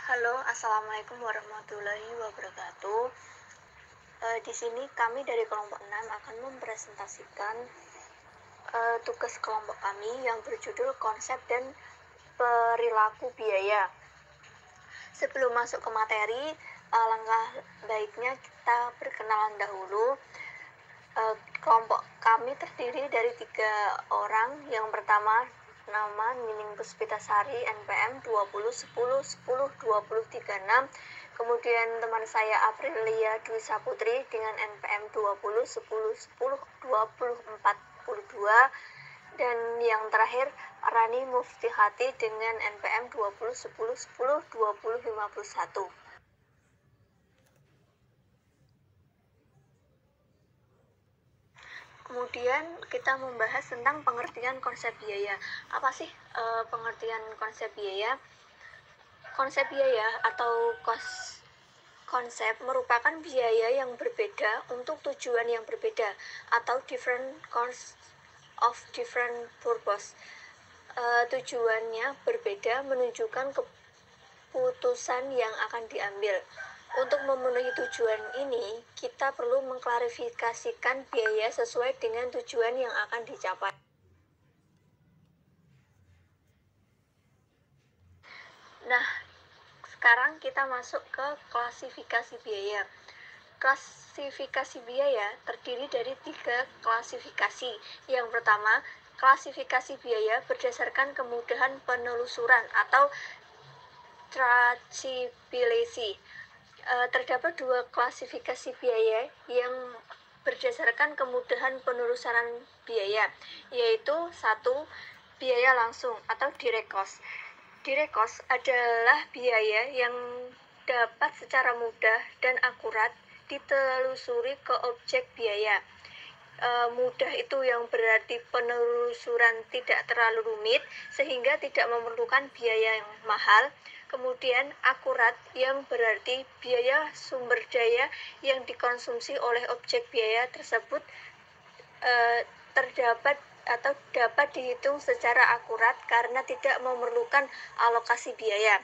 Halo, assalamualaikum warahmatullahi wabarakatuh. Di sini kami dari kelompok 6 akan mempresentasikan tugas kelompok kami yang berjudul konsep dan perilaku biaya. Sebelum masuk ke materi, langkah baiknya kita berkenalan dahulu. Kelompok kami terdiri dari 3 orang. Yang pertama, nama Nining Puspitasari, NPM 20 10 10 20 36. Kemudian teman saya Aprilia Dwi Saputri dengan NPM 20 10 10 20 42. Dan yang terakhir Rani Muftihati dengan NPM 20 10 10 20 51. Kemudian kita membahas tentang pengertian konsep biaya. Apa sih pengertian konsep biaya? Konsep biaya atau konsep merupakan biaya yang berbeda untuk tujuan yang berbeda atau different cost of different purpose. Tujuannya berbeda menunjukkan keputusan yang akan diambil. Untuk memenuhi tujuan ini, kita perlu mengklarifikasikan biaya sesuai dengan tujuan yang akan dicapai. Nah, sekarang kita masuk ke klasifikasi biaya. Klasifikasi biaya terdiri dari 3 klasifikasi. Yang pertama, klasifikasi biaya berdasarkan kemudahan penelusuran atau traceability. Terdapat 2 klasifikasi biaya yang berdasarkan kemudahan penelusuran biaya, yaitu 1. Biaya langsung atau direct cost. Direct cost adalah biaya yang dapat secara mudah dan akurat ditelusuri ke objek biaya. Mudah itu yang berarti penelusuran tidak terlalu rumit sehingga tidak memerlukan biaya yang mahal. Kemudian akurat yang berarti biaya sumber daya yang dikonsumsi oleh objek biaya tersebut terdapat atau dapat dihitung secara akurat karena tidak memerlukan alokasi biaya.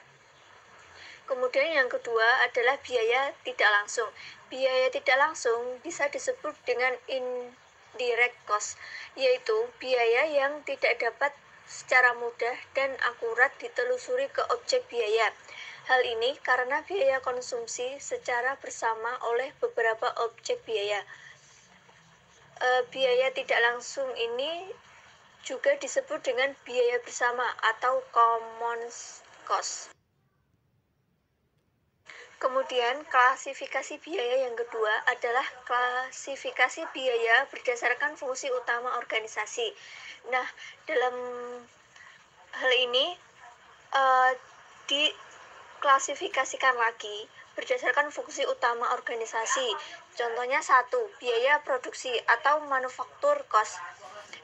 Kemudian yang kedua adalah biaya tidak langsung. Biaya tidak langsung bisa disebut dengan indirect cost, yaitu biaya yang tidak dapat secara mudah dan akurat ditelusuri ke objek biaya. Hal ini karena biaya konsumsi secara bersama oleh beberapa objek biaya. Biaya tidak langsung ini juga disebut dengan biaya bersama atau common cost. Kemudian klasifikasi biaya yang kedua adalah klasifikasi biaya berdasarkan fungsi utama organisasi. Nah, dalam hal ini diklasifikasikan lagi berdasarkan fungsi utama organisasi. Contohnya 1, biaya produksi atau manufaktur cost.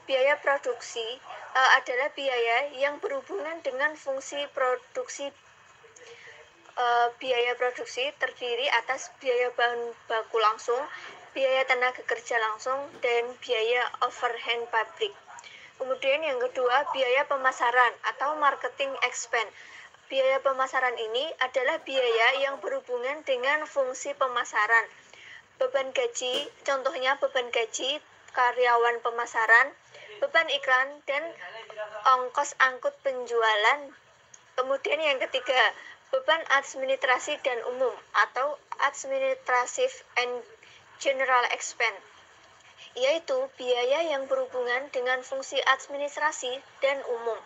Biaya produksi adalah biaya yang berhubungan dengan fungsi produksi. Biaya produksi terdiri atas biaya bahan baku langsung, biaya tenaga kerja langsung, dan biaya overhead pabrik. Kemudian yang kedua, biaya pemasaran atau marketing expense. Biaya pemasaran ini adalah biaya yang berhubungan dengan fungsi pemasaran. Beban gaji, contohnya beban gaji karyawan pemasaran, beban iklan, dan ongkos angkut penjualan. Kemudian yang ketiga, beban administrasi dan umum atau administrative and general expense, yaitu biaya yang berhubungan dengan fungsi administrasi dan umum.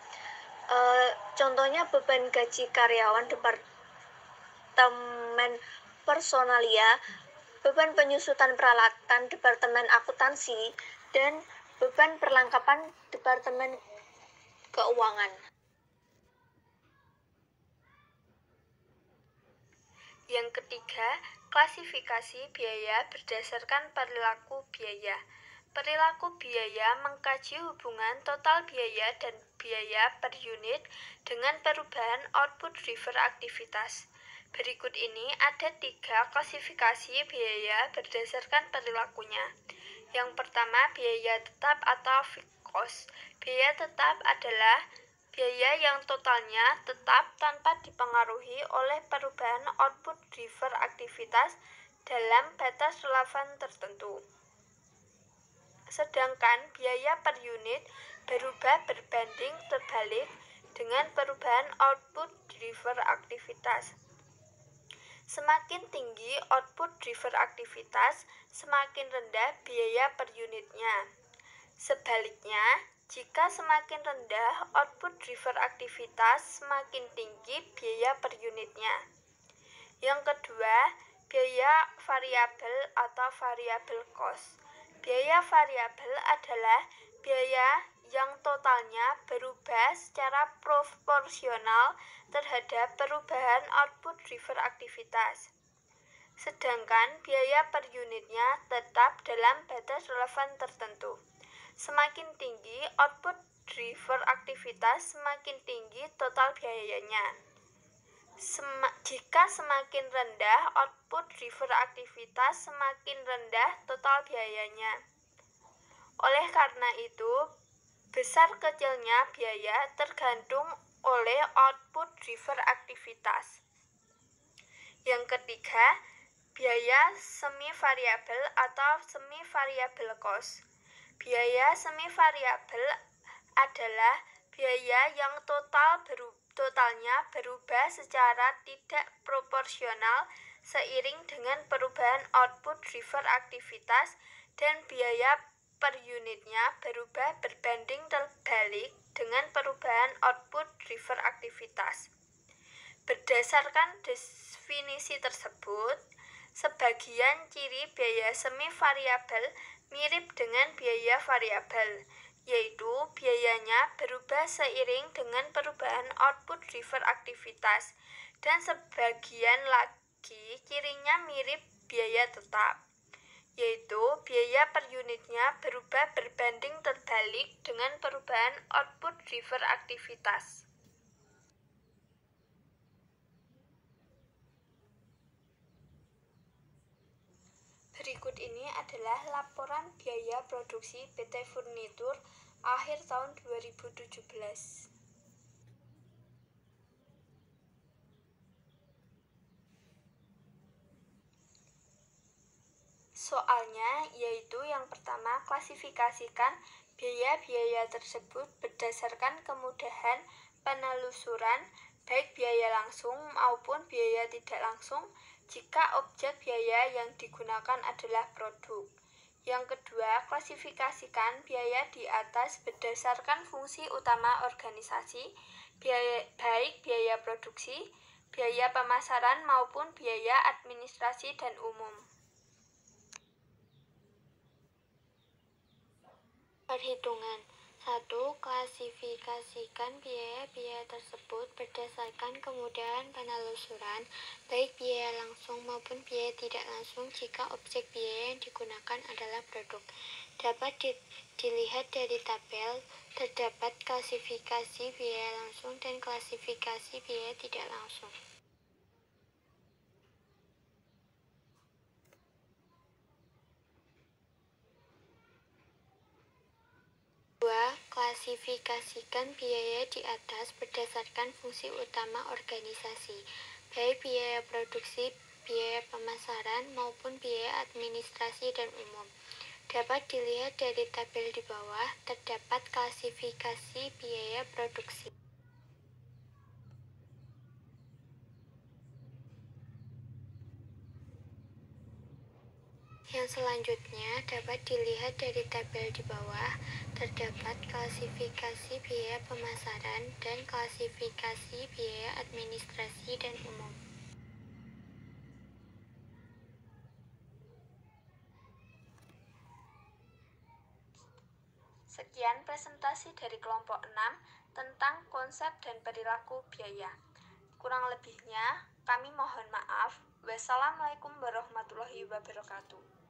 Contohnya beban gaji karyawan Departemen Personalia, beban penyusutan peralatan Departemen Akuntansi, dan beban perlengkapan Departemen Keuangan. Yang ketiga, klasifikasi biaya berdasarkan perilaku biaya. Perilaku biaya mengkaji hubungan total biaya dan biaya per unit dengan perubahan output driver aktivitas. Berikut ini ada 3 klasifikasi biaya berdasarkan perilakunya. Yang pertama, biaya tetap atau fixed cost. Biaya tetap adalah biaya yang totalnya tetap tanpa dipengaruhi dipengaruhi oleh perubahan output driver aktivitas dalam batas relevan tertentu. Sedangkan biaya per unit berubah berbanding terbalik dengan perubahan output driver aktivitas. Semakin tinggi output driver aktivitas, semakin rendah biaya per unitnya. Sebaliknya, jika semakin rendah output driver aktivitas, semakin tinggi biaya per unitnya. Yang kedua, biaya variabel atau variable cost. Biaya variabel adalah biaya yang totalnya berubah secara proporsional terhadap perubahan output driver aktivitas. Sedangkan biaya per unitnya tetap dalam batas relevan tertentu. Semakin tinggi output driver aktivitas, semakin tinggi total biayanya. Jika semakin rendah output driver aktivitas, semakin rendah total biayanya. Oleh karena itu, besar kecilnya biaya tergantung oleh output driver aktivitas. Yang ketiga, biaya semi variabel atau semi variable cost. Biaya semi variabel adalah biaya yang totalnya berubah secara tidak proporsional seiring dengan perubahan output driver aktivitas, dan biaya per unitnya berubah berbanding terbalik dengan perubahan output driver aktivitas. Berdasarkan definisi tersebut, sebagian ciri biaya semi variabel mirip dengan biaya variabel, yaitu biayanya berubah seiring dengan perubahan output driver aktivitas, dan sebagian lagi cirinya mirip biaya tetap, yaitu biaya per unitnya berubah berbanding terbalik dengan perubahan output driver aktivitas. Berikut ini adalah laporan biaya produksi PT Furnitur akhir tahun 2017. Soalnya yaitu yang pertama, klasifikasikan biaya-biaya tersebut berdasarkan kemudahan penelusuran, baik biaya langsung maupun biaya tidak langsung, jika objek biaya yang digunakan adalah produk. Yang kedua, klasifikasikan biaya di atas berdasarkan fungsi utama organisasi, baik biaya produksi, biaya pemasaran maupun biaya administrasi dan umum. Perhitungan. 1. Klasifikasikan biaya-biaya tersebut berdasarkan kemudahan penelusuran, baik biaya langsung maupun biaya tidak langsung, jika objek biaya yang digunakan adalah produk. Dapat dilihat dari tabel, terdapat klasifikasi biaya langsung dan klasifikasi biaya tidak langsung. 2. Klasifikasikan biaya di atas berdasarkan fungsi utama organisasi, baik biaya produksi, biaya pemasaran, maupun biaya administrasi dan umum. Dapat dilihat dari tabel di bawah, terdapat klasifikasi biaya produksi. Yang selanjutnya dapat dilihat dari tabel di bawah, terdapat klasifikasi biaya pemasaran dan klasifikasi biaya administrasi dan umum. Sekian presentasi dari kelompok 6 tentang konsep dan perilaku biaya. Kurang lebihnya, kami mohon maaf. Wassalamualaikum warahmatullahi wabarakatuh.